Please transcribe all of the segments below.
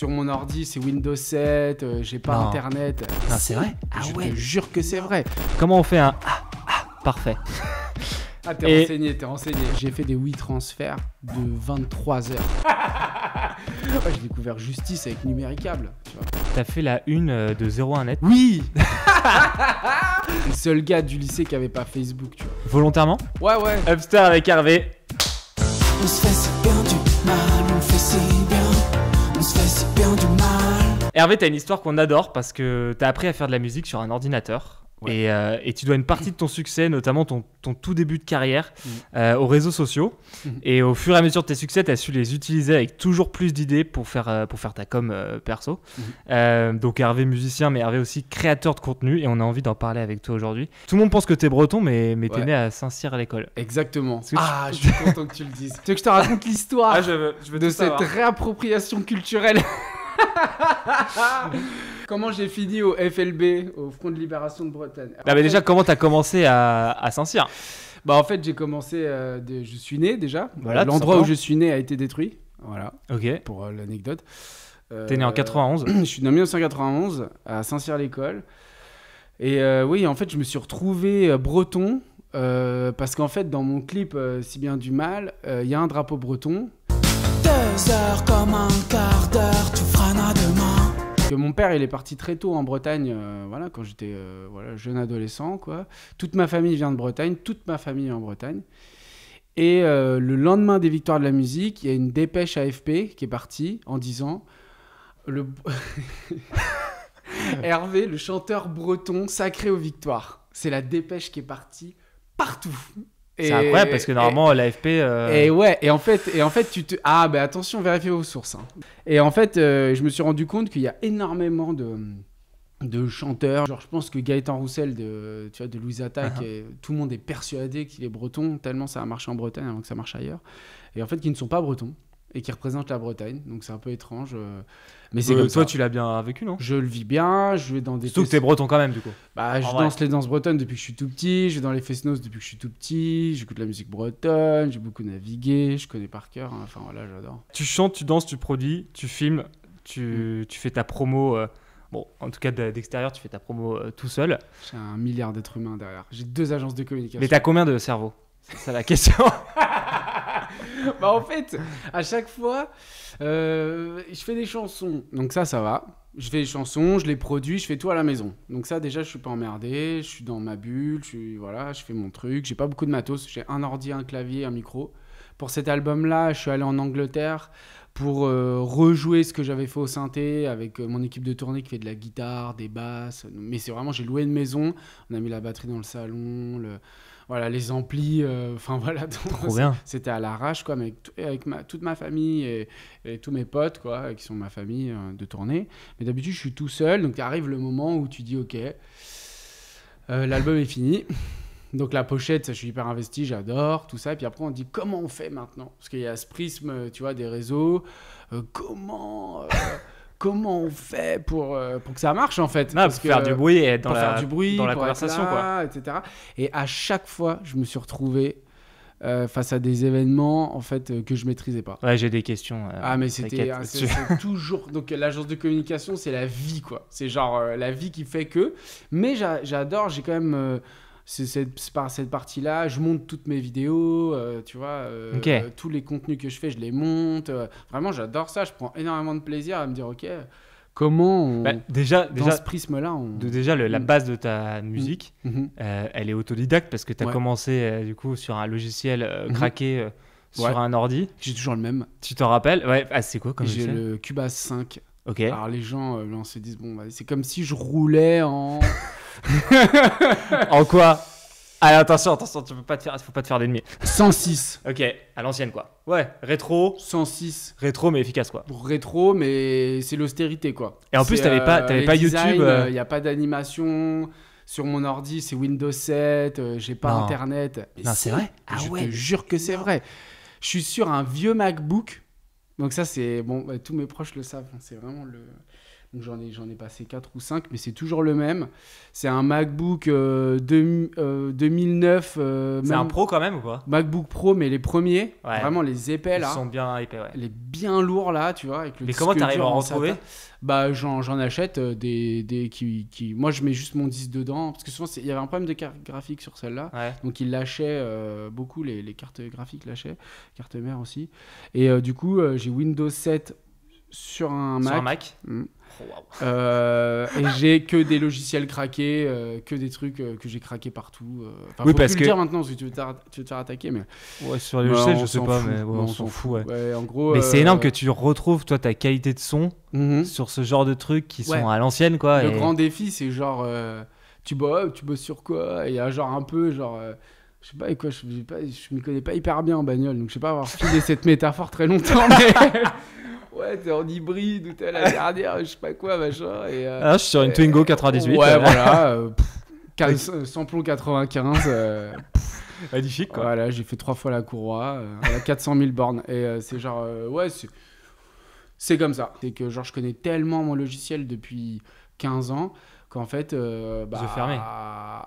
Sur mon ordi, c'est Windows 7, j'ai pas Non. internet. Non, c'est vrai? Je te jure que c'est vrai. Comment on fait un parfait? Ah, t'es renseigné. J'ai fait des WeTransfer de 23 heures. Ouais, j'ai découvert Justice avec Numéricable. Tu vois. T'as fait la une de 01net Oui. Le seul gars du lycée qui avait pas Facebook, tu vois. volontairement? Ouais. Upster avec Hervé. On se fait si bien du mal, on fait si bien, on se fait si bien du mal. Hervé, t'as une histoire qu'on adore parce que t'as appris à faire de la musique sur un ordinateur. Ouais. Et tu dois une partie de ton succès, notamment ton tout début de carrière, aux réseaux sociaux. Et au fur et à mesure de tes succès, tu as su les utiliser avec toujours plus d'idées pour faire ta com perso. Donc Hervé musicien, mais Hervé aussi créateur de contenu. Et on a envie d'en parler avec toi aujourd'hui. Tout le monde pense que t'es breton, mais t'es Ouais. né à Saint-Cyr à l'école. Exactement. que Ah, je suis content que tu le dises. Tu veux que je te raconte l'histoire je veux de cette réappropriation culturelle? Comment j'ai fini au FLB, au Front de Libération de Bretagne? mais déjà, comment t'as commencé à Saint-Cyr? Bah en fait j'ai commencé, je suis né déjà. Voilà, l'endroit tout où simplement. je suis né a été détruit. Voilà, Ok. pour l'anecdote. T'es né en 91. Je suis né en 1991 à Saint-Cyr-l'École. Et oui, en fait je me suis retrouvé breton parce qu'en fait dans mon clip Si bien du mal, il y a un drapeau breton. 2 heures comme un quart d'heure, tu freines demain. Que mon père il est parti très tôt en Bretagne, voilà, quand j'étais jeune adolescent quoi. Toute ma famille vient de Bretagne, toute ma famille est en Bretagne. Et le lendemain des Victoires de la musique, il y a une dépêche AFP qui est partie en disant Hervé, le chanteur breton sacré aux Victoires. C'est la dépêche qui est partie partout. C'est incroyable parce que normalement, l'AFP. Et ouais, et en fait, tu te. Ah, bah attention, vérifiez vos sources. Hein. Et en fait, je me suis rendu compte qu'il y a énormément de chanteurs. Genre, je pense que Gaëtan Roussel de Louise Attaque, tout le monde est persuadé qu'il est breton, tellement ça a marché en Bretagne avant que ça marche ailleurs. Et en fait, qui ne sont pas bretons et qui représentent la Bretagne. Donc, c'est un peu étrange. Mais c'est comme toi, ça. tu l'as bien vécu, non? Je le vis bien, je vais dans des. Surtout que t'es breton quand même, du coup. Bah, je En vrai. danse les danses bretonnes depuis que je suis tout petit, je vais dans les fest-noz depuis que je suis tout petit, j'écoute la musique bretonne, j'ai beaucoup navigué, je connais par cœur, hein. Enfin voilà, j'adore. Tu chantes, tu danses, tu produis, tu filmes, tu fais ta promo. Bon, en tout cas d'extérieur, tu fais ta promo tout seul. J'ai 1 milliard d'êtres humains derrière. J'ai 2 agences de communication. Mais t'as combien de cerveaux? C'est ça la question. Bah en fait, à chaque fois, je fais des chansons. Donc ça va. Je fais des chansons, je les produis, je fais tout à la maison. Donc ça déjà, je suis pas emmerdé, je suis dans ma bulle, je fais mon truc. J'ai pas beaucoup de matos. J'ai un ordi, un clavier, un micro. Pour cet album-là, je suis allé en Angleterre pour rejouer ce que j'avais fait au synthé avec mon équipe de tournée qui fait de la guitare, des basses. Mais c'est vraiment, j'ai loué une maison, on a mis la batterie dans le salon, voilà, les amplis, enfin voilà. Trop bien. C'était à l'arrache, quoi, mais avec toute ma famille et tous mes potes, quoi, qui sont ma famille de tournée. Mais d'habitude, je suis tout seul, donc arrive le moment où tu dis, ok, l'album est fini. Donc la pochette, ça, je suis hyper investi, j'adore, tout ça. Et puis après, on dit, comment on fait maintenant? Parce qu'il y a ce prisme, tu vois, des réseaux. Comment on fait pour que ça marche, en fait? Non, pour faire du bruit et être pour faire du bruit, dans la pour être conversation, là, etc. Et à chaque fois, je me suis retrouvé face à des événements en fait que je maîtrisais pas. Ouais, j'ai des questions. Ah mais t'inquiète c'est toujours donc l'agence de communication, c'est la vie quoi. C'est genre la vie qui fait que. Mais j'adore, j'ai quand même par cette partie-là, je monte toutes mes vidéos, tu vois, Ok. tous les contenus que je fais, je les monte. Vraiment, j'adore ça. Je prends énormément de plaisir à me dire ok, comment on, déjà dans ce prisme-là, on. la base de ta musique, Mhm. elle est autodidacte parce que tu as Ouais. commencé du coup sur un logiciel Mhm. craqué sur Ouais. un ordi. J'ai toujours le même. Tu t'en rappelles? Ouais. Ah, c'est quoi comme J'ai logiciel? le Cubase 5. Ok. Alors les gens on se disent bon bah, c'est comme si je roulais en En quoi? Ah, attention, tu peux pas te faire, faut pas te faire d'ennemis. 106. Ok, à l'ancienne quoi. Ouais, rétro, 106 mais efficace quoi. pour rétro, mais c'est l'austérité quoi. Et en plus, C'est, t'avais pas les YouTube. designs, y a pas d'animation. Sur mon ordi, c'est Windows 7, j'ai pas Non. internet. Mais Non, c'est vrai? Ah je ouais. te jure que c'est vrai. Je suis sur un vieux MacBook. Donc ça c'est bon, tous mes proches le savent, hein, c'est vraiment Donc j'en ai passé 4 ou 5, mais c'est toujours le même. C'est un MacBook 2009. C'est un pro quand même ou pas? MacBook Pro, mais les premiers, Ouais. vraiment les épais là. Ils sont bien épais, ouais. Les bien lourds là, tu vois. Avec le Mais comment disque t'arrives à dur en en retrouver? SATA. Bah j'en achète des qui. Moi je mets juste mon disque dedans. Parce que souvent il y avait un problème de carte graphique sur celle-là. Ouais. Donc ils lâchaient beaucoup, les cartes graphiques lâchaient. Carte mère aussi. Et du coup j'ai Windows 7 sur un Mac. Sur un Mac. Mm. Oh, wow. Et j'ai que des logiciels craqués, que des trucs que j'ai craqués partout. Enfin, Oui, faut parce plus que- le dire maintenant, parce que tu veux te faire attaquer. Mais... Ouais, sur les Bah, logiciels, on je sais s'en pas, fout. mais ouais, Bah, on s'en fout, ouais. Ouais, en gros, Mais c'est énorme que tu retrouves, toi, ta qualité de son Mhm. sur ce genre de trucs qui Ouais. sont à l'ancienne, quoi. Le et- grand défi, c'est genre, tu bosses sur quoi? Et il y a genre un peu, genre, je sais pas, quoi, je m'y connais pas hyper bien en bagnole, donc je sais pas avoir filé cette métaphore très longtemps, mais ouais, t'es en hybride ou t'es à la dernière, je sais pas quoi, machin. Et, Ah, je suis sur une Twingo 98. Ouais, voilà, samplon 95. Magnifique, quoi. Voilà, j'ai fait 3 fois la courroie, à 400 000 bornes. Et c'est genre, ouais, c'est comme ça. C'est que genre, je connais tellement mon logiciel depuis 15 ans qu'en fait, yeux fermés.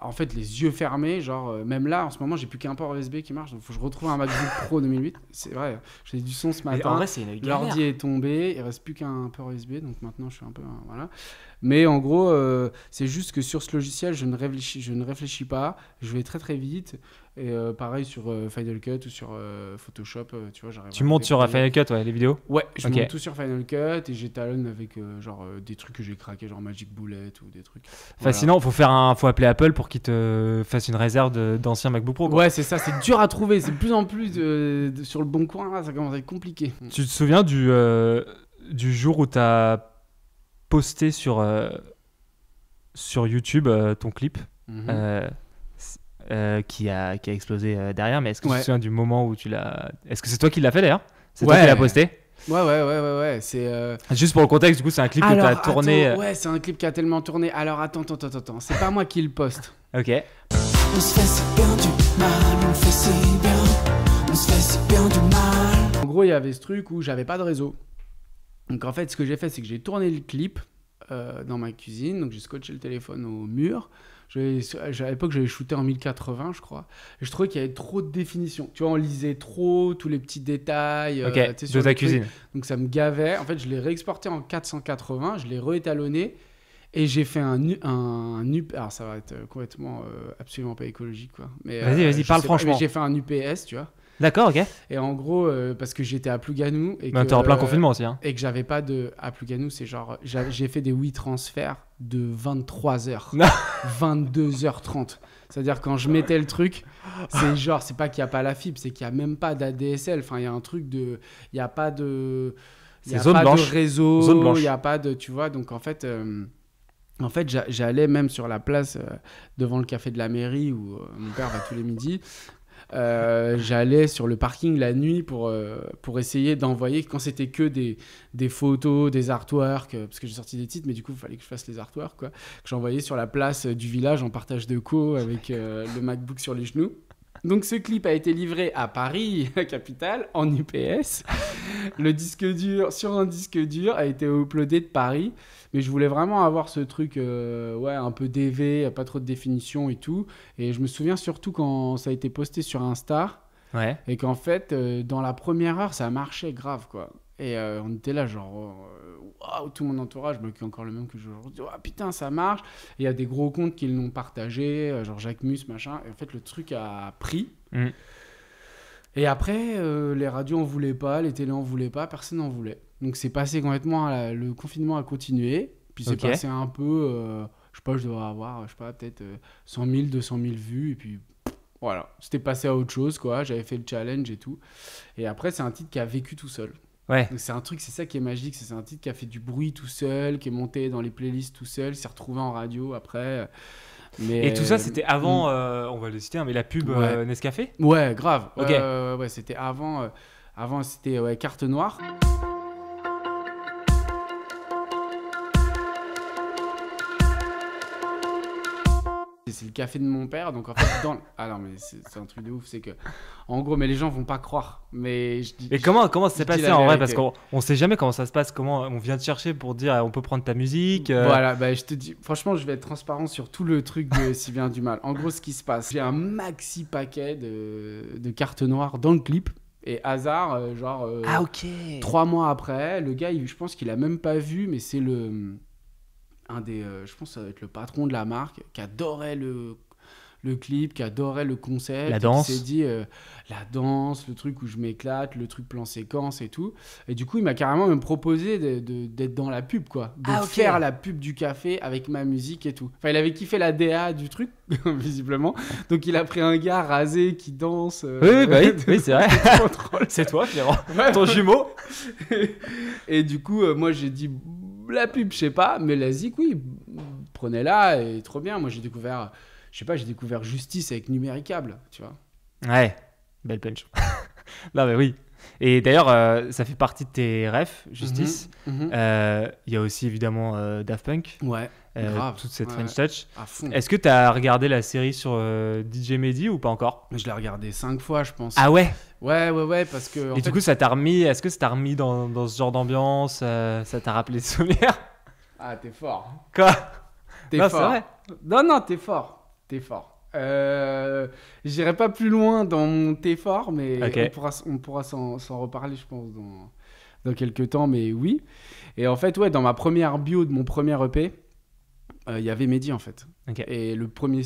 En fait, les yeux fermés, genre, même là, en ce moment, j'ai plus qu'un port USB qui marche. Donc, faut que je retrouve un MacBook Pro 2008. C'est vrai, j'ai du son ce Mais matin. en vrai, c'est une galère. L'ordi est tombé, il reste plus qu'un port USB, donc maintenant je suis un peu voilà. Mais en gros, c'est juste que sur ce logiciel, je ne réfléchis pas, je vais très très vite. Et pareil sur Final Cut ou sur Photoshop, tu vois, j'arrive. Tu montes sur Final Cut, ouais, les vidéos. Ouais, je Ok. monte tout sur Final Cut et j'étalonne avec des trucs que j'ai craqués, genre Magic Bullet ou des trucs. Fascinant, faut appeler Apple pour qu'ils te fassent une réserve d'anciens MacBook Pro, quoi. Ouais, c'est ça, c'est dur à trouver, c'est de plus en plus sur le bon coin, là, ça commence à être compliqué. Tu te souviens du jour où t'as posté sur YouTube ton clip Mhm. qui a explosé derrière, mais est-ce que tu Ouais. te souviens du moment où tu l'as... Est-ce que c'est toi qui l'as fait d'ailleurs? C'est Ouais. toi qui l'as posté? Ouais, c'est... Juste pour le contexte, du coup, c'est un clip que t'as tourné... attends, ouais, c'est un clip qui a tellement tourné. Alors attends, c'est pas moi qui le poste. Ok. On se fait si bien du mal, on fait si bien, on se fait si bien du mal. En gros, il y avait ce truc où j'avais pas de réseau. Donc en fait, ce que j'ai fait, c'est que j'ai tourné le clip dans ma cuisine. Donc j'ai scotché le téléphone au mur. À l'époque, j'avais shooté en 1080, je crois. Et je trouvais qu'il y avait trop de définition. Tu vois, on lisait trop tous les petits détails. Ok, tu sais, de sur ta le truc. cuisine. Donc ça me gavait. En fait, je l'ai réexporté en 480, je l'ai réétalonné et j'ai fait un alors ça va être complètement absolument pas écologique quoi. Mais Vas-y, je parle sais pas, franchement. mais j'ai fait un UPS, tu vois. D'accord, ok. Et en gros parce que j'étais à Plouganou et Mais que t'es en plein confinement aussi, hein. et que j'avais pas de à Plouganou, c'est genre j'ai fait des WeTransfer de 23h, Non. 22h30. C'est-à-dire quand je mettais le truc, c'est genre c'est pas qu'il y a pas la fibre, c'est qu'il y a même pas d'ADSL, enfin il y a un truc de il y a pas de il y C'est a zone pas blanche. de réseau, Zone blanche. il y a pas de tu vois donc en fait j'allais même sur la place devant le café de la mairie où mon père va tous les midis. J'allais sur le parking la nuit pour essayer d'envoyer quand c'était que des photos, des artworks, parce que j'ai sorti des titres, mais du coup il fallait que je fasse les artworks quoi, que j'envoyais sur la place du village en partage de co avec le MacBook sur les genoux. Donc ce clip a été livré à Paris, la capitale, en UPS. Le disque dur, sur un disque dur, a été uploadé de Paris. Mais je voulais vraiment avoir ce truc un peu DV, pas trop de définition et tout. Et je me souviens surtout quand ça a été posté sur Insta. Ouais. Et qu'en fait, dans la première heure, ça marchait grave, quoi. Et on était là, genre, waouh, tout mon entourage, qui est encore le même que aujourd'hui, oh, putain, ça marche. Et il y a des gros comptes qui l'ont partagé, genre Jacques Mus, machin. Et en fait, le truc a pris. Mm. Et après, les radios en voulaient pas, les télés en voulaient pas, personne n'en voulait. Donc c'est passé complètement, le confinement a continué. Puis c'est Ok. passé un peu, je sais pas, je dois avoir, je sais pas, peut-être 100 000, 200 000 vues. Et puis voilà, c'était passé à autre chose, quoi. J'avais fait le challenge et tout. Et après, c'est un titre qui a vécu tout seul. Ouais. Donc c'est un truc, c'est ça qui est magique. C'est un titre qui a fait du bruit tout seul, qui est monté dans les playlists tout seul, s'est retrouvé en radio après. Mais, Et tout ça, c'était avant, on va le citer, hein, mais la pub Ouais. Nescafé. Ouais, grave. Ok. Ouais, c'était avant. Avant, c'était Carte Noire. c'est le café de mon père. Donc en fait, ah non, mais c'est un truc de ouf. C'est que, en gros, mais les gens vont pas croire. Mais je dis. Et comment ça s'est je dis passé la en vrai? vérité. Parce qu'on sait jamais comment ça se passe. Comment on vient te chercher pour dire on peut prendre ta musique. Voilà, bah, je te dis, franchement, je vais être transparent sur tout le truc de S'il vient du mal. En gros, ce qui se passe, j'ai un maxi paquet de cartes noires dans le clip. Et hasard, Ah, ok. 3 mois après, le gars, je pense qu'il a même pas vu, mais c'est je pense que ça va être le patron de la marque qui adorait le clip, qui adorait le concept. La et danse. qui s'est dit, la danse, le truc où je m'éclate, le truc plan séquence et tout. Et du coup, il m'a carrément même proposé d'être dans la pub, quoi. De Ah, ok. faire la pub du café avec ma musique et tout. Enfin, il avait kiffé la DA du truc, visiblement. Donc, il a pris un gars rasé qui danse. Oui, oui, c'est vrai. Trop drôle. C'est toi, finalement. Ouais, Ton jumeau. Et du coup, moi, j'ai dit, la pub, je sais pas, mais la zik, oui, prenez-la, et trop bien. Moi, j'ai découvert Justice avec Numéricable, tu vois. Ouais, belle punch. Non, mais oui. Et d'ailleurs, ça fait partie de tes refs, Justice. Mhm. Il y a aussi évidemment Daft Punk, Ouais, grave. toute cette Ouais, French Touch. à fond. Est-ce que tu as regardé la série sur DJ Mehdi ou pas encore? Je l'ai regardé 5 fois, je pense. Ah ouais. Ouais, parce que. Et du coup, est-ce que ça t'a remis dans ce genre d'ambiance? Ça t'a rappelé des souvenirs? Ah, t'es fort. Quoi? T'es Non, fort. c'est vrai. Non, t'es fort. J'irai pas plus loin dans mon t'es fort, mais Ok. on pourra s'en reparler, je pense, dans quelques temps, mais oui. Et en fait, ouais, dans ma première bio de mon premier EP, il y avait Mehdi, en fait. Ok. Et le premier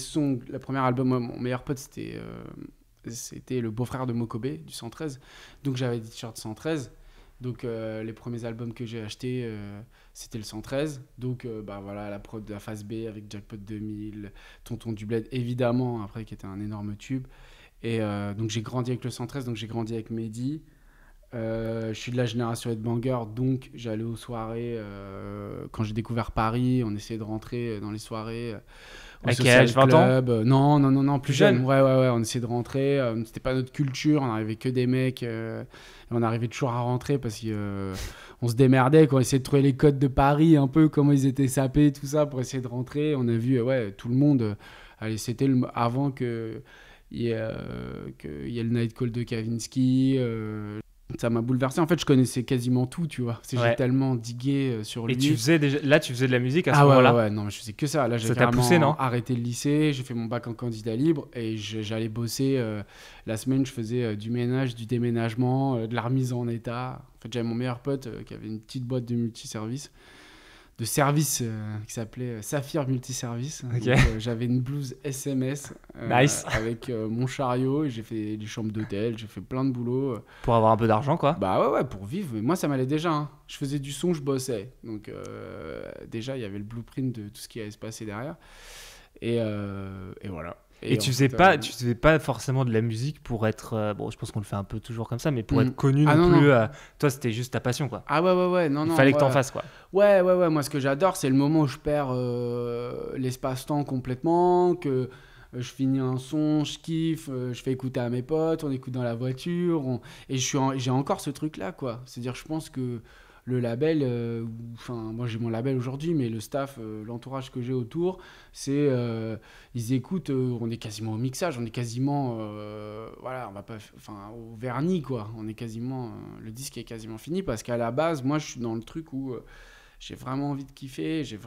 album, moi, mon meilleur pote, c'était le beau-frère de Mokobé, du 113. Donc j'avais des t-shirts 113. Donc les premiers albums que j'ai achetés, c'était le 113. Donc bah voilà, la prod de la phase B avec Jackpot 2000, Tonton du Bled, évidemment, après qui était un énorme tube. Et donc j'ai grandi avec le 113, donc j'ai grandi avec Mehdi. Je suis de la génération Headbanger, donc j'allais aux soirées. Quand j'ai découvert Paris, on essayait de rentrer dans les soirées. Au À quel Social âge, 20 ans? Club. Non, plus Plus jeune. jeune. Ouais, on essayait de rentrer. C'était pas notre culture, on arrivait que des mecs. Et on arrivait toujours à rentrer parce qu'on se démerdait, quoi. On essayait de trouver les codes de Paris, un peu comment ils étaient sapés, tout ça, pour essayer de rentrer. On a vu, tout le monde. Allez, c'était avant qu'il y ait le Night Call de Kavinsky. Ça m'a bouleversé. En fait, je connaissais quasiment tout, tu vois. Ouais. J'ai tellement digué sur lui. Et tu faisais de la musique à ce Ah moment-là? ouais, non, mais je faisais que ça. Là, j'ai Ça t'a poussé, non? arrêté le lycée, j'ai fait mon bac en candidat libre et j'allais bosser. La semaine, je faisais du ménage, du déménagement, de la remise en état. En fait, j'avais mon meilleur pote qui avait une petite boîte de multiservice. De service qui s'appelait Saphir Multiservice. Ok. Donc, j'avais une blouse SMS Nice. avec mon chariot et j'ai fait des chambres d'hôtel, j'ai fait plein de boulot. Pour avoir un peu d'argent, quoi. Bah ouais, pour vivre. Mais moi, ça m'allait déjà. Hein. Je faisais du son, je bossais. Donc déjà, il y avait le blueprint de tout ce qui allait se passer derrière. Et voilà. Et tu faisais pas forcément de la musique pour être bon, je pense qu'on le fait un peu toujours comme ça, mais pour être connu Ah, non non, plus. non. Toi, c'était juste ta passion, quoi. Ah ouais, non. Il fallait que ouais. t'en fasses, quoi. Ouais. Moi, ce que j'adore, c'est le moment où je perds l'espace-temps complètement, que je finis un son, je kiffe, je fais écouter à mes potes, on écoute dans la voiture, et j'ai encore ce truc-là, quoi. C'est-à-dire, je pense que le label, moi j'ai mon label aujourd'hui, mais le staff, l'entourage que j'ai autour, c'est ils écoutent, on est quasiment au mixage, on est quasiment on va pas, au vernis, quoi. On est quasiment, le disque est quasiment fini parce qu'à la base, moi je suis dans le truc où j'ai vraiment envie de kiffer, j'ai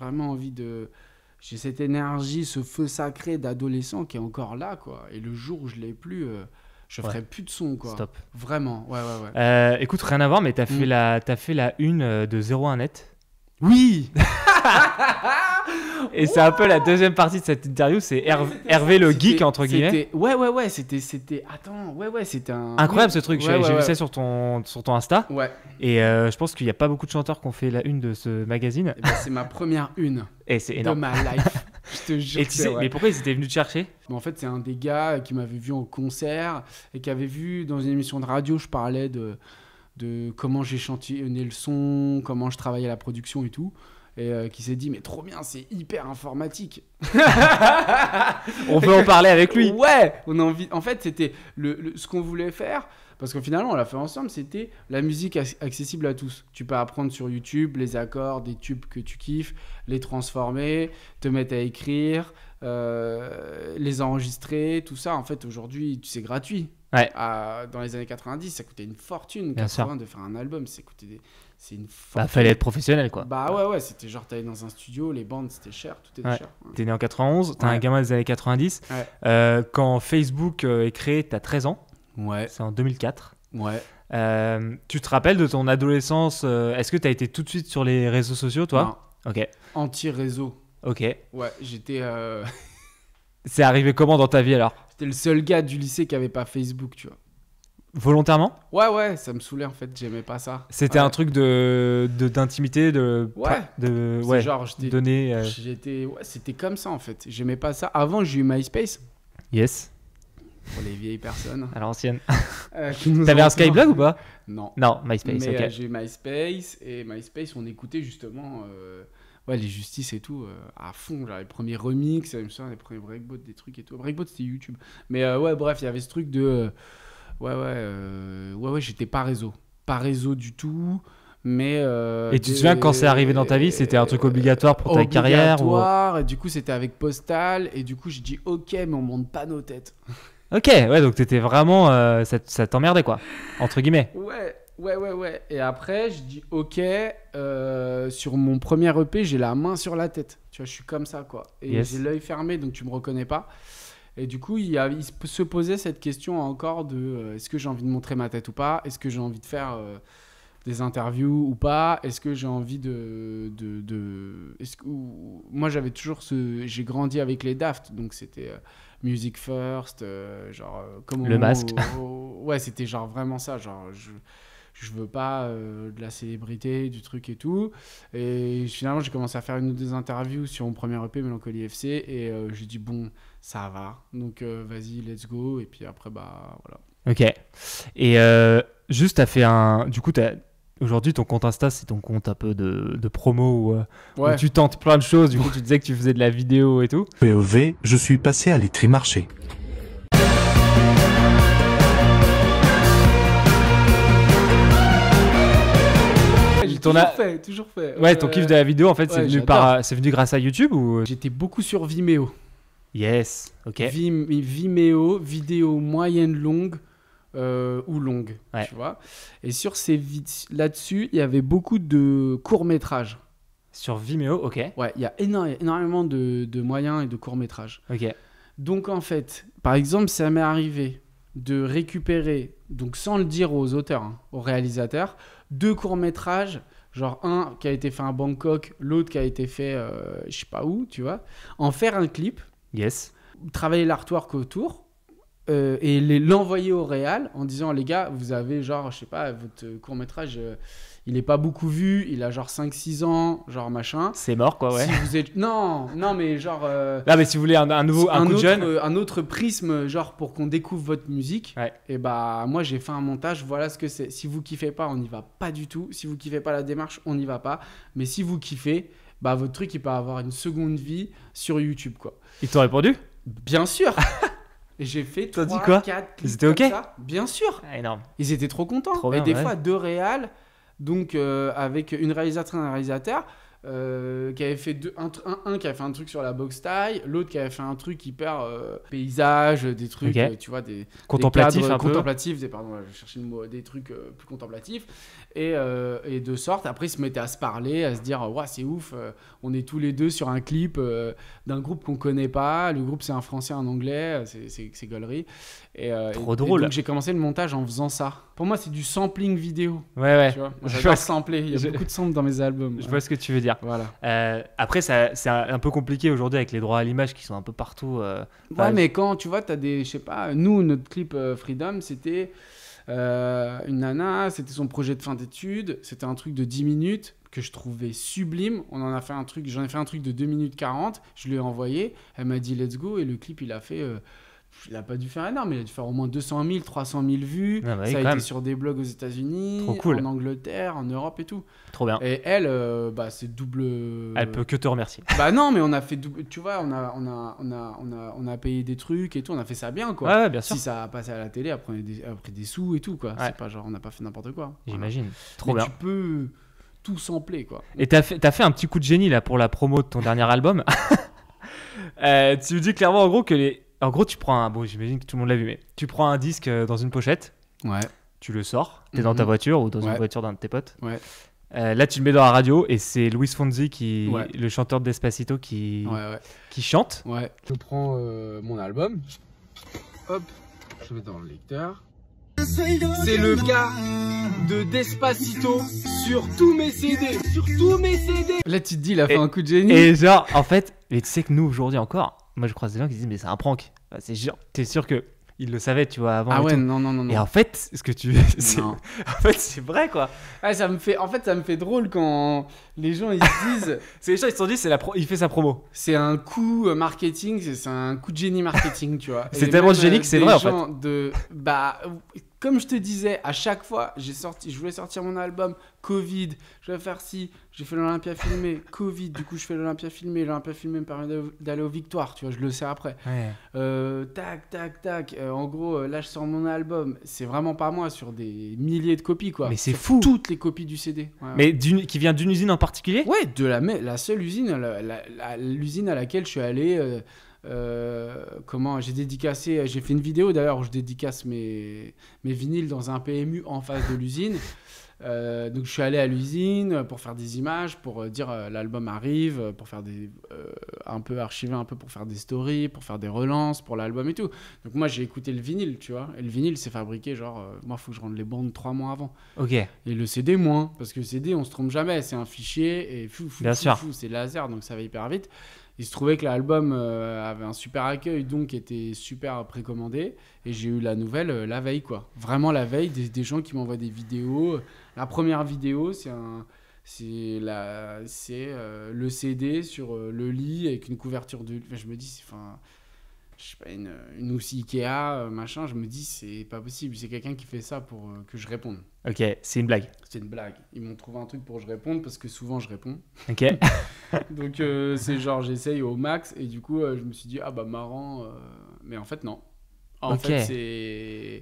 cette énergie, ce feu sacré d'adolescent qui est encore là, quoi. Et le jour où je l'ai plus, je ferai plus de son, quoi. Stop. Vraiment, ouais. Écoute, rien à voir, mais t'as fait la une de 01net. Oui. Et c'est un peu la deuxième partie de cette interview, c'est Hervé le geek, entre guillemets. Ouais, c'était... Attends, c'était un... Incroyable ce truc, j'ai vu ouais. ça sur ton Insta. Ouais. Et je pense qu'il n'y a pas beaucoup de chanteurs qui ont fait la une de ce magazine. Eh ben, c'est ma première une Et c'est de énorme. ma life. Je te jure Et que tu c'est sais, vrai. mais pourquoi ils étaient venus te chercher? Mais en fait, c'est un des gars qui m'avait vu en concert et qui avait vu dans une émission de radio, je parlais de comment j'échantillonnais le son, comment je travaillais la production et tout. et qui s'est dit mais trop bien, c'est hyper informatique. On peut en parler avec lui. Ouais, on a envie. En fait, c'était ce qu'on voulait faire. Parce que finalement, on l'a fait ensemble, c'était la musique accessible à tous. Tu peux apprendre sur YouTube les accords des tubes que tu kiffes, les transformer, te mettre à écrire, les enregistrer, tout ça. En fait, aujourd'hui, c'est gratuit. Ouais. Dans les années 90, ça coûtait une fortune. Bien 80 sûr. de faire un album, c'est une fortune. Bah, fallait être professionnel, quoi. Bah ouais, c'était genre, t'allais dans un studio, les bandes, c'était cher, tout était Ouais. cher. Ouais. T'es né en 91, t'es Ouais. un gamin des années 90. Ouais. Quand Facebook est créé, t'as 13 ans. Ouais. C'est en 2004. Ouais. Tu te rappelles de ton adolescence est-ce que t'as été tout de suite sur les réseaux sociaux, toi? Non. Ok. Anti-réseau. Ok. Ouais, j'étais... C'est arrivé comment dans ta vie, alors? J'étais le seul gars du lycée qui avait pas Facebook, tu vois. Volontairement? Ouais, ça me saoulait en fait, j'aimais pas ça. C'était Ouais. un truc d'intimité, Ouais. C'est ouais, genre, j'étais... donner... Ouais, c'était comme ça en fait. J'aimais pas ça. Avant, j'ai eu MySpace, Yes, pour les vieilles personnes. à l'ancienne. Qui nous T'avais un ont- Skyblog ou pas? Non. Non, MySpace, Mais ok. j'ai eu MySpace, et MySpace, on écoutait justement ouais, les justices et tout à fond. Genre les premiers remixes, je me souviens des premiers breakbots, des trucs et tout. Breakbot, c'était YouTube. Mais ouais, bref, il y avait ce truc de... ouais, j'étais pas réseau. Pas réseau du tout. Mais Et tu te souviens quand c'est arrivé dans ta vie, c'était un truc obligatoire pour ta carrière ou... Obligatoire, et du coup c'était avec Postal, et du coup j'ai dit ok, mais on monte pas nos têtes. Ok, ouais, donc t'étais vraiment... ça t'emmerdait, quoi, entre guillemets. Ouais. Et après, je dis ok, sur mon premier EP, j'ai la main sur la tête. Tu vois, je suis comme ça, quoi. Et Yes. j'ai l'œil fermé, donc tu me reconnais pas. Et du coup, il se posait cette question encore de est-ce que j'ai envie de montrer ma tête ou pas? Est-ce que j'ai envie de faire des interviews ou pas? Est-ce que j'ai envie moi, j'avais toujours j'ai grandi avec les Daft, donc c'était Music First, comme au Le moment masque. ouais, c'était genre vraiment ça, genre je veux pas de la célébrité, du truc et tout. Et finalement, j'ai commencé à faire une ou deux interviews sur mon premier EP, Mélancolie FC, et j'ai dit bon, ça va, donc vas-y, let's go. Et puis après, bah voilà. Ok. Et juste, t'as fait un... Du coup, aujourd'hui, ton compte Insta, c'est ton compte un peu de promo où Ouais. tu tentes plein de choses. Du coup, tu disais que tu faisais de la vidéo et tout. POV, je suis passé à l'étrimarché. J'ai T'en toujours fait. Ouais, ton kiff de la vidéo, en fait, ouais, c'est venu grâce à YouTube ou... J'étais beaucoup sur Vimeo. Yes, ok. Vimeo, vidéo moyenne longue ou longue, Ouais. tu vois. Et sur là-dessus, il y avait beaucoup de courts-métrages. Sur Vimeo, ok. Ouais, il y a énormément de moyens et de courts-métrages. Ok. Donc en fait, par exemple, ça m'est arrivé de récupérer, donc sans le dire aux auteurs, hein, aux réalisateurs, 2 courts-métrages, genre un qui a été fait à Bangkok, l'autre qui a été fait je sais pas où, tu vois, en faire un clip, Yes. travailler l'artwork autour et l'envoyer au réal en disant les gars, vous avez genre, je sais pas, votre court-métrage, il est pas beaucoup vu, il a genre 5-6 ans, genre machin. C'est mort, quoi, ouais. Si vous êtes... Non, mais genre... Là, mais si vous voulez un coup de jeune... un autre prisme, genre pour qu'on découvre votre musique. Ouais. Et bah, moi, j'ai fait un montage, voilà ce que c'est. Si vous kiffez pas, on n'y va pas du tout. Si vous kiffez pas la démarche, on n'y va pas. Mais si vous kiffez, bah, votre truc, il peut avoir une seconde vie sur YouTube, quoi. Ils t'ont répondu? Bien sûr. Et j'ai fait T'as dit 3, quoi? 4 Ils clips étaient comme OK? ça. Bien sûr. Ah, énorme. Ils étaient trop contents. Trop et bien, des ouais. fois, 2 réals, donc avec une réalisatrice et un réalisateur, qui avait fait un qui avait fait un truc sur la boxe taille, l'autre qui avait fait un truc hyper paysage, des trucs, Ok. tu vois, des Contemplatif, cadres un peu. contemplatifs, pardon, je cherchais le mot, des trucs plus contemplatifs, et de sorte, après, ils se mettaient à se parler, à se dire, ouais, c'est ouf, on est tous les deux sur un clip d'un groupe qu'on connaît pas, le groupe c'est un français, un anglais, c'est gaulerie. Trop et drôle. donc j'ai commencé le montage en faisant ça. Pour moi, c'est du sampling vidéo. Ouais. Tu vois, moi, Je j'adore vois- sampler. Il y a je- beaucoup de samples dans mes albums. Je vois ce que tu veux dire. Voilà. Après, c'est un peu compliqué aujourd'hui avec les droits à l'image qui sont un peu partout. Ouais, mais quand tu vois, t'as des, je sais pas, nous, notre clip Freedom, c'était une nana, c'était son projet de fin d'études, c'était un truc de 10 minutes que je trouvais sublime. J'en ai fait un truc de 2 minutes 40, je lui ai envoyé, elle m'a dit let's go, et le clip, il a fait il a pas dû faire énorme, il a dû faire au moins 200 000, 300 000 vues. Ah bah oui, ça a quand été même. sur des blogs aux États-Unis, Trop cool. en Angleterre, en Europe et tout. Trop bien. Et elle, bah, c'est double. Elle peut que te remercier. Bah non, mais on a fait double. Tu vois, on a payé des trucs et tout, on a fait ça bien, quoi. Ouais, bien sûr. Si ça a passé à la télé, après des sous et tout, quoi. Ouais. C'est pas genre, on n'a pas fait n'importe quoi. Voilà. J'imagine. Trop Mais bien. tu peux tout sampler, quoi. Et t'as fait un petit coup de génie là pour la promo de ton dernier album. Tu me dis clairement en gros en gros tu prends bon j'imagine que tout le monde l'a vu mais tu prends un disque dans une pochette, Ouais. tu le sors, t'es dans ta Mhm. voiture ou dans une Ouais. voiture d'un de tes potes. Ouais. Là tu le mets dans la radio et c'est Luis Fonsi Ouais. le chanteur de Despacito qui Ouais. chante. Ouais. Je prends mon album. Hop. Je mets dans le lecteur. C'est le cas de Despacito sur tous mes CD. Sur tous mes CD. Là, tu te dis, il a fait un coup de génie. Et genre en fait, mais tu sais que nous aujourd'hui encore, moi je croise des gens qui disent mais c'est un prank. Enfin, c'est genre, t'es sûr que il le savait tu vois avant. Ah et ouais, tout. non. Et en fait, ce que tu c'est Non. en fait c'est vrai quoi. Ah, ça me fait drôle quand les gens ils se disent C'est les gens ils se sont dit il fait sa promo. c'est un coup marketing, c'est un coup de génie marketing, tu vois. C'est Et tellement même, génie que c'est des vrai, en gens bah comme je te disais, à chaque fois, je voulais sortir mon album, Covid, je vais faire ci, j'ai fait l'Olympia filmé, Covid, du coup je fais l'Olympia filmé me permet d'aller aux victoires, tu vois, je le sais après. Ouais. Tac, en gros, là je sors mon album, c'est vraiment pas moi, sur des milliers de copies, quoi. Mais c'est Sur fou. Toutes les copies du CD. Ouais. Mais qui vient d'une usine en particulier? Ouais, de la seule usine, l'usine à laquelle je suis allé. J'ai fait une vidéo d'ailleurs où je dédicace mes vinyles dans un PMU en face de l'usine. Donc je suis allé à l'usine pour faire des images, pour dire l'album arrive, pour faire un peu archiver un peu, pour faire des stories, pour faire des relances pour l'album et tout. Donc moi j'ai écouté le vinyle, tu vois, et le vinyle c'est fabriqué genre moi faut que je rende les bandes 3 mois avant. Ok. Et le CD moins, parce que le CD on se trompe jamais, c'est un fichier et Bien sûr. c'est laser donc ça va hyper vite. Il se trouvait que l'album avait un super accueil, donc était super précommandé. Et j'ai eu la nouvelle la veille, quoi. Vraiment la veille, des gens qui m'envoient des vidéos. La première vidéo, c'est le CD sur le lit avec une couverture de... Enfin, je me dis, je sais pas, une housse Ikea, machin. Je me dis, c'est pas possible. C'est quelqu'un qui fait ça pour que je réponde. Ok, c'est une blague. C'est une blague. Ils m'ont trouvé un truc pour que je réponde parce que souvent je réponds. Ok. Donc c'est genre j'essaye au max et du coup je me suis dit ah bah marrant mais en fait non. En Ok. fait c'est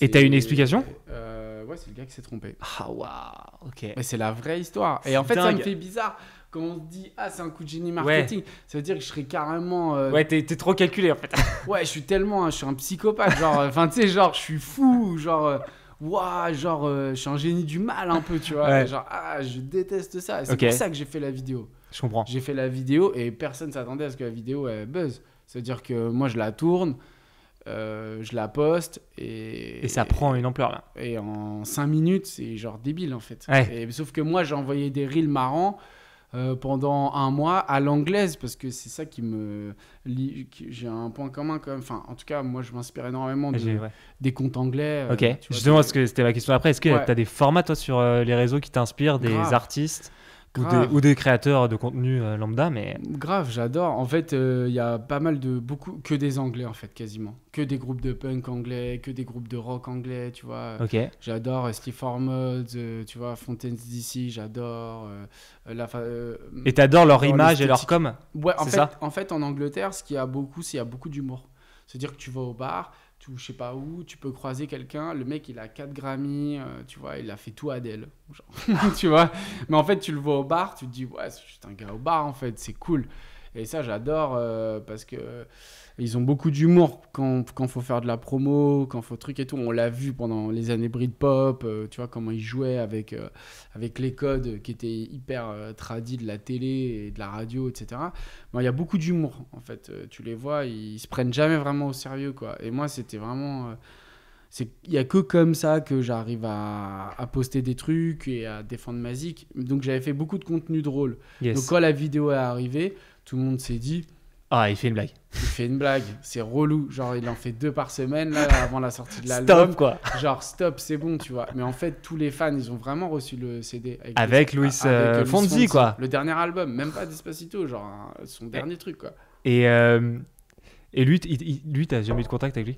Et t'as une explication? Ouais, c'est le gars qui s'est trompé. Ah waouh. Ok. Mais c'est la vraie histoire. Et en C'est fait ça me dingue. fait bizarre quand on se dit ah c'est un coup de génie marketing. Ça veut dire que je serais carrément Ouais, t'es trop calculé en fait. ouais, je suis un psychopathe genre enfin tu sais genre je suis fou genre ouah, genre je suis un génie du mal un peu, tu vois. Ouais. Genre ah, je déteste ça. C'est Ok. pour ça que j'ai fait la vidéo. Je comprends. J'ai fait la vidéo et personne s'attendait à ce que la vidéo elle buzz. C'est-à-dire que moi je la tourne, je la poste Et ça prend une ampleur là. et en 5 minutes c'est genre débile en fait. Ouais. Et, sauf que moi j'ai envoyé des reels marrants pendant un mois à l'anglaise parce que c'est ça qui me... J'ai un point commun quand même. Enfin en tout cas moi je m'inspire énormément Ouais. des comptes anglais. Ok. tu vois, Justement, parce que c'était ma question après. Est-ce que Ouais. t'as des formats toi sur les réseaux qui t'inspirent, des Grave. artistes Grave. ou des créateurs de contenu lambda, mais Grave, j'adore. En fait, il y a pas mal que des anglais en fait, quasiment. Que des groupes de punk anglais, que des groupes de rock anglais, tu vois. ok. J'adore Steve Formod, tu vois, Fontaines DC, j'adore. Et t'adores leur Dans image et leur l'esthétique. com. Ouais, c'est ça en fait, en Angleterre, ce qu'il y a beaucoup, c'est qu'il y a beaucoup d'humour. C'est-à-dire que tu vas au bar, je sais pas où, tu peux croiser quelqu'un, le mec il a 4 Grammy, tu vois, il a fait tout Adele, genre. Tu vois. Mais en fait, tu le vois au bar, tu te dis ouais, c'est juste un gars au bar en fait, c'est cool. Et ça, j'adore parce que ils ont beaucoup d'humour quand faut faire de la promo, quand faut truc et tout. On l'a vu pendant les années Britpop, tu vois, comment ils jouaient avec les codes qui étaient hyper tradis de la télé et de la radio, etc. Bon, il y a beaucoup d'humour, en fait. Tu les vois, ils se prennent jamais vraiment au sérieux, quoi. Et moi, c'était vraiment... il y a que comme ça que j'arrive à poster des trucs et à défendre ma zik. Donc, j'avais fait beaucoup de contenu drôle. Yes. Donc, quand la vidéo est arrivée, tout le monde s'est dit... Ah, il fait une blague. Il fait une blague, c'est relou. Genre, il en fait 2 par semaine, là, avant la sortie de l'album. Stop quoi. Genre, stop, c'est bon, tu vois. Mais en fait, tous les fans, ils ont vraiment reçu le CD. Avec Luis Fonsi, quoi. Le dernier album, même pas Despacito, genre son dernier truc, quoi. Et Et lui, lui, t'as jamais eu de contact avec lui?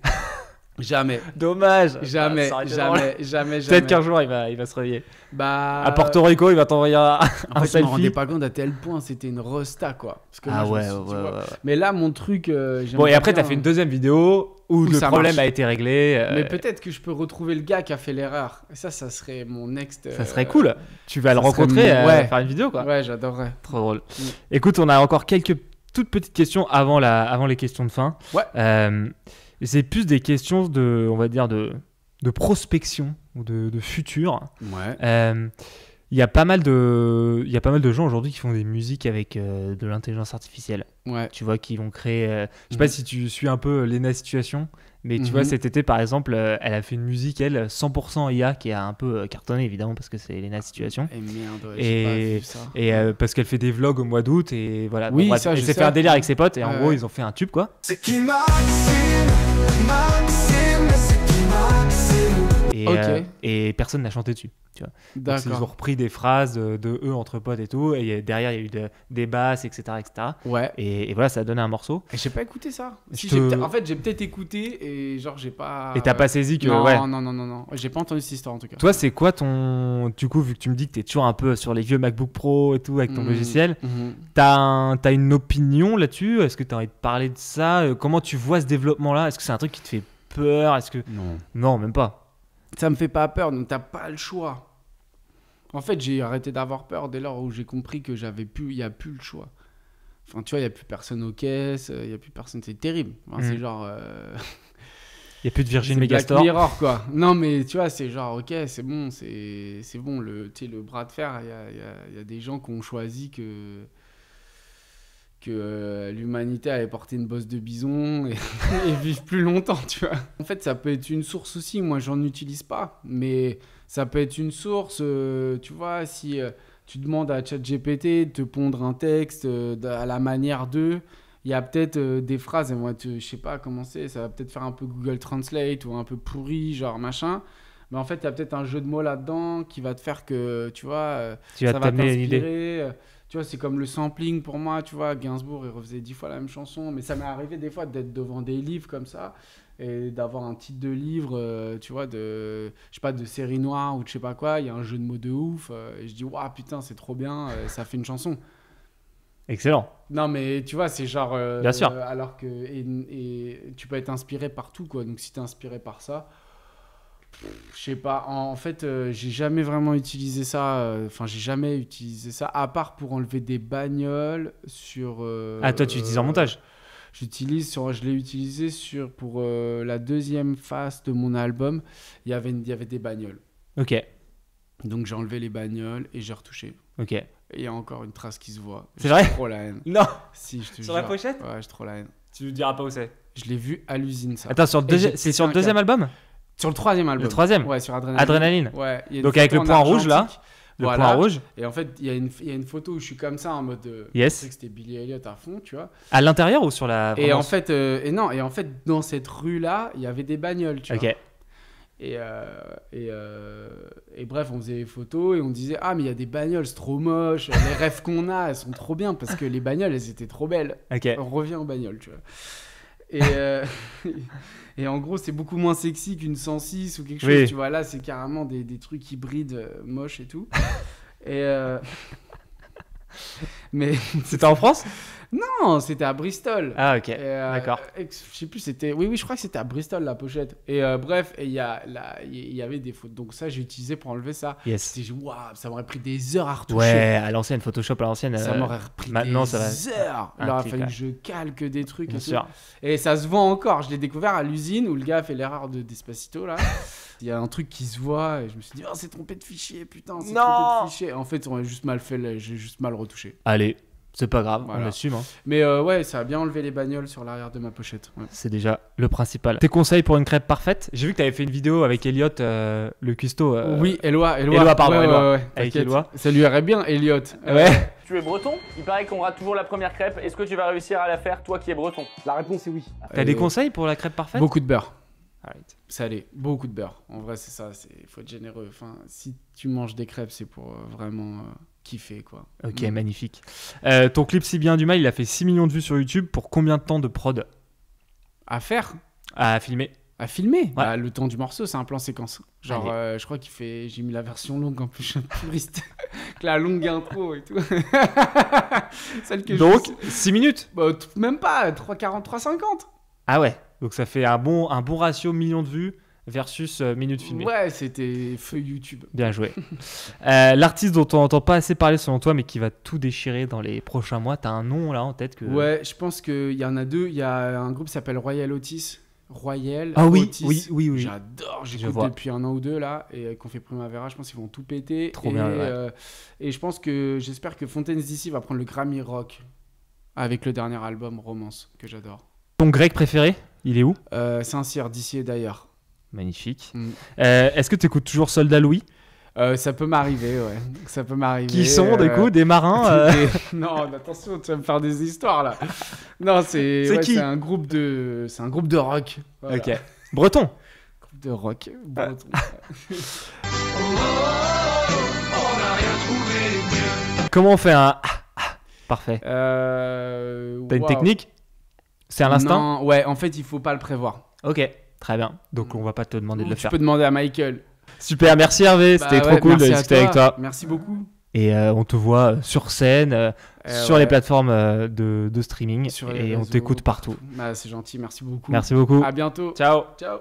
Jamais. Dommage. Jamais, Ça aurait été drôle. jamais. Peut-être qu'un jour, il va se réveiller. Bah. À Porto Rico, il va t'envoyer un En fait, je me selfie. rendais pas compte à tel point, c'était une rosta, quoi. Parce que Ah moi, ouais, je me suis dit, ouais, tu vois. ouais. Mais là, mon truc. Bon, et après, t'as fait une deuxième vidéo où le ça problème marche. a été réglé. Mais peut-être que je peux retrouver le gars qui a fait l'erreur. Et ça serait mon next. Ça serait cool. Tu vas le ça serait rencontrer, ouais. faire une vidéo, quoi. Ouais, j'adorerais. Trop drôle. Mm. Écoute, on a encore quelques toutes petites questions avant les questions de fin. Ouais. C'est plus des questions on va dire, de prospection ou de futur. Ouais. Il y a pas mal de gens aujourd'hui qui font des musiques avec de l'intelligence artificielle. Ouais. Tu vois, qui vont créer. Je sais pas si tu suis un peu Lena Situation, mais tu vois, cet été, par exemple, elle a fait une musique, elle, 100% IA, qui a un peu cartonné, évidemment, parce que c'est Lena Situation. Et merde, ouais, j'ai pas vu ça. Et parce qu'elle fait des vlogs au mois d'août, et voilà. Oui, Bon, bref, ça, elle je s'est sais. fait un délire avec ses potes, et en Ouais, gros, ouais. ils ont fait un tube, quoi. C'est qui Maxime, c'est qui Maxime. Et personne n'a chanté dessus, tu vois. Donc, ils ont D'accord. repris des phrases de eux entre potes et tout, et derrière, il y a eu des basses, etc. Ouais. Et voilà, ça a donné un morceau. Et j'ai pas écouté ça. Si, Je te- en fait, j'ai peut-être écouté et genre, j'ai pas. Et t'as pas saisi que. Non, ouais. non. J'ai pas entendu cette histoire en tout cas. Toi, c'est quoi ton. Du coup, vu que tu me dis que t'es toujours un peu sur les vieux MacBook Pro et tout avec ton logiciel, t'as une opinion là-dessus? Est-ce que t'as envie de parler de ça? Comment tu vois ce développement-là? Est-ce que c'est un truc qui te fait peur? Est-ce que. Non. Non, même pas. Ça me fait pas peur, donc t'as pas le choix. En fait, j'ai arrêté d'avoir peur dès lors où j'ai compris que il y a plus le choix. Enfin, tu vois, il y a plus personne aux caisses, il y a plus personne, c'est terrible. Enfin, c'est genre Il y a plus de Virgin c'est Black Megastore. Mirror, quoi. Non, mais tu vois, c'est genre OK, c'est bon, le tu sais, le bras de fer, il y a des gens qui ont choisi que l'humanité allait porter une bosse de bison et vivre plus longtemps, tu vois. En fait, ça peut être une source aussi. Moi, j'en utilise pas, mais ça peut être une source, tu vois, si tu demandes à ChatGPT de te pondre un texte à la manière d'eux, il y a peut-être des phrases, et moi, je sais pas comment c'est, ça va peut-être faire un peu Google Translate ou un peu pourri, genre machin. Mais en fait, il y a peut-être un jeu de mots là-dedans qui va te faire que, tu vois, Tu vas ça te va t'amener une idée. t'inspirer. Tu vois, c'est comme le sampling pour moi, tu vois, Gainsbourg, il refaisait 10 fois la même chanson, mais ça m'est arrivé des fois d'être devant des livres comme ça, et d'avoir un titre de livre, tu vois, je sais pas, de série noire ou de je sais pas quoi, il y a un jeu de mots de ouf, et je dis, waouh, putain, c'est trop bien, ça fait une chanson. Excellent. Non, mais tu vois, c'est genre... Bien sûr. alors que... Et tu peux être inspiré par tout, quoi, donc si t'es inspiré par ça... Je sais pas, en fait, j'ai jamais vraiment utilisé ça. Enfin, j'ai jamais utilisé ça, à part pour enlever des bagnoles sur. Ah, toi, tu utilises en montage? Je l'ai utilisé pour la deuxième phase de mon album. Il y avait des bagnoles. Ok. Donc j'ai enlevé les bagnoles et j'ai retouché. Ok. Et il y a encore une trace qui se voit. C'est vrai? J'ai trop la haine. Non. Si, je te Sur la jure. pochette? Ouais, j'ai trop la haine. Tu ne diras pas où c'est. Je l'ai vu à l'usine, ça. Attends, Et c'est sur le deuxième album? Sur le troisième album. Le troisième? Ouais, sur Adrénaline. Adrénaline. Ouais. il y a une Donc avec photo le en point rouge là. argentique. Le Voilà. point rouge. Et en fait, il y a une photo où je suis comme ça en mode. Yes. Je sais que c'était Billy Elliot à fond, tu vois. À l'intérieur ou sur la. Et vraiment- en fait, dans cette rue-là, il y avait des bagnoles, tu vois. Ok. Et bref, on faisait les photos et on disait ah mais il y a des bagnoles, c'est trop moche. Les rêves qu'on a, elles sont trop bien parce que les bagnoles, elles étaient trop belles. Ok. On revient aux bagnoles, tu vois. Et en gros, c'est beaucoup moins sexy qu'une 106 ou quelque chose, Oui. tu vois. Là, c'est carrément des trucs hybrides moches et tout. Et mais C'était en France? non, c'était à Bristol. Ah, ok. Et, D'accord. Je sais plus, c'était. Oui, je crois que c'était à Bristol la pochette. Et bref, et il y avait des fautes. Donc ça, j'ai utilisé pour enlever ça. Yes. C'était waouh, ça m'aurait pris des heures à retoucher. Ouais, à l'ancienne, Photoshop à l'ancienne. Ça m'aurait pris maintenant, des ça va. heures. Il Un aurait clic, fallu ouais. que je calque des trucs Bien et tout. sûr. Et ça se vend encore. Je l'ai découvert à l'usine où le gars a fait l'erreur de Despacito là. Il y a un truc qui se voit et je me suis dit oh c'est trompé de fichier putain c'est Non. trompé de fichier. En fait on a juste mal fait j'ai juste mal retouché. Allez, c'est pas grave, Voilà. on assume. Hein. Mais ouais ça a bien enlevé les bagnoles sur l'arrière de ma pochette. Ouais. C'est déjà le principal. Tes conseils pour une crêpe parfaite? J'ai vu que tu avais fait une vidéo avec Elliot, le cuistot. Oui Eloi pardon, Ouais, Eloi. ouais, Avec t'inquiète. Eloi. Ça lui irait bien Elliot. Ouais. Tu es breton? Il paraît qu'on rate toujours la première crêpe. Est-ce que tu vas réussir à la faire, toi qui es breton? La réponse est oui. T'as des conseils pour la crêpe parfaite? Beaucoup de beurre. Alright. Salé, beaucoup de beurre. En vrai, c'est ça, faut être généreux. Enfin, si tu manges des crêpes, c'est pour vraiment kiffer, quoi. Ok, magnifique. Ton clip Si bien du mal, il a fait 6 millions de vues sur YouTube. Pour combien de temps de prod? À faire. À filmer. À filmer. Ouais. Bah, le temps du morceau, c'est un plan séquence. Genre, Allez. je crois qu'il fait. J'ai mis la version longue en plus, je suis un puriste. Avec la longue intro et tout. Celle que Donc, 6 minutes. Bah, même pas, 3,40, 3,50. Ah ouais. Donc ça fait un bon ratio million de vues versus minutes filmées. Ouais, c'était feu YouTube. Bien joué. L'artiste dont on n'entend pas assez parler selon toi, mais qui va tout déchirer dans les prochains mois, t'as un nom là en tête que... Ouais, je pense qu'il y en a deux. Il y a un groupe qui s'appelle Royal Otis. Royal Ah oui, Otis. oui. J'adore, Je j'écoute vois. depuis un an ou deux là, et qu'on fait Primavera, je pense qu'ils vont tout péter. Trop et, bien, ouais. Et je pense que, j'espère que Fontaines DC va prendre le Grammy Rock avec le dernier album Romance, que j'adore. Ton grec préféré, il est où? Saint-Cyr, d'ici et d'ailleurs. Magnifique. Mm. Est-ce que tu écoutes toujours Soldat Louis? Ça peut m'arriver, ouais. Ça peut m'arriver. Qui sont du coup des marins Non, attention, tu vas me faire des histoires là. Non, C'est qui? c'est un groupe de rock. Voilà. Ok. Breton. Groupe de rock. Breton. Comment on fait un parfait? T'as une technique? C'est à l'instant? Non, ouais, en fait, il faut pas le prévoir. Ok, très bien. Donc on va pas te demander de le Tu faire. peux demander à Michael. Super, merci Hervé, Bah c'était ouais, trop cool de merci à discuter avec toi. Merci beaucoup. Et on te voit sur scène, sur les Ouais. plateformes de streaming, Sur les et on réseaux, t'écoute partout. Bah, c'est gentil, merci beaucoup. Merci beaucoup. À bientôt. Ciao. Ciao.